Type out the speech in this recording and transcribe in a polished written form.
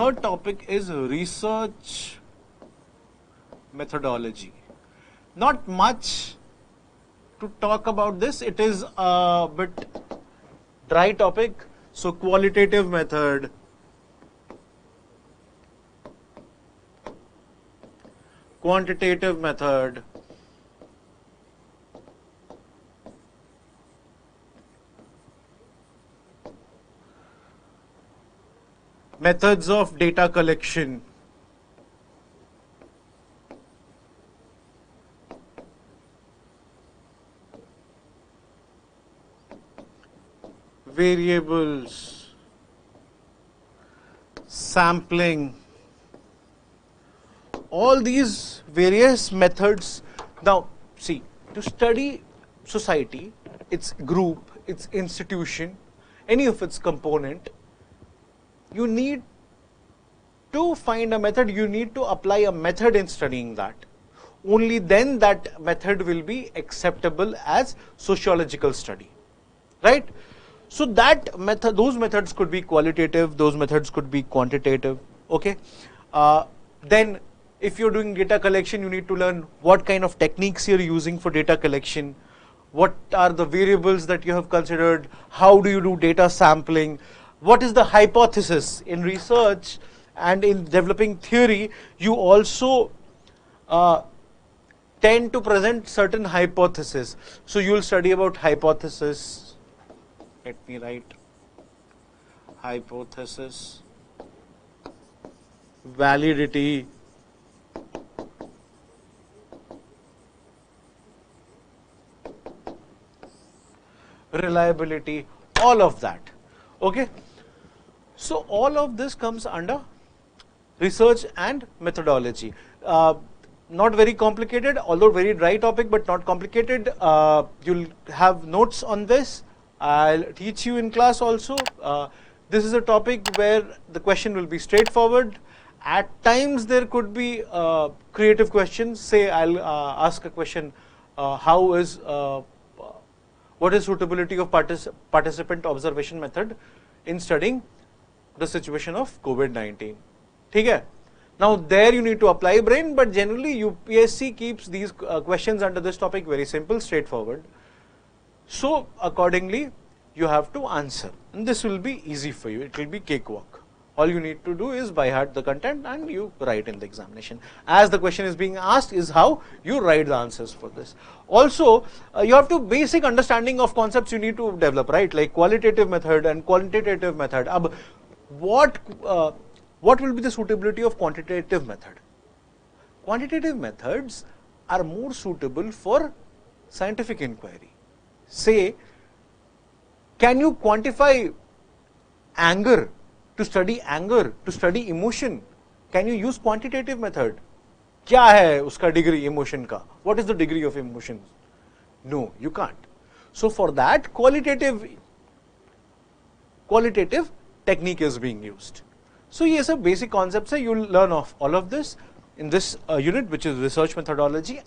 third topic is research methodology. Not much to talk about this. It is a bit dry topic. So qualitative method, quantitative method, methods of data collection, variables, sampling, all these various methods. Now, see, to study society, its group, its institution, any of its component, you need to find a method, you need to apply a method in studying that. Only then that method will be acceptable as sociological study, right? So that method, those methods could be qualitative, those methods could be quantitative, okay? Then if you're doing data collection, you need to learn what kind of techniques you're using for data collection, what are the variables that you have considered, how do you do data sampling, what is the hypothesis. In research and in developing theory, you also tend to present certain hypotheses. So you will study about hypothesis. Let me write hypothesis, validity, reliability, all of that, okay? So all of this comes under research and methodology. Not very complicated, although very dry topic, but not complicated. You'll have notes on this. I'll teach you in class also. This is a topic where the question will be straightforward. At times there could be creative questions. Say I'll ask a question, what is suitability of participant observation method in studying the situation of COVID-19? Okay? Now there you need to apply brain, but generally UPSC keeps these questions under this topic very simple, straightforward. So accordingly you have to answer, and this will be easy for you. It will be cakewalk. All you need to do is by heart the content and you write in the examination. As the question is being asked is how you write the answers for this. Also, you have to basic understanding of concepts you need to develop, right? Like qualitative method and quantitative method. What will be the suitability of quantitative method? Quantitative methods are more suitable for scientific inquiry. Say, can you quantify anger? To study anger, to study emotion, can you use quantitative method? क्या है उसका degree emotion का? What is the degree of emotion? No, you can't. So for that, qualitative technique is being used. So ये सब basic concepts है. You'll learn of all of this in this unit, which is research methodology.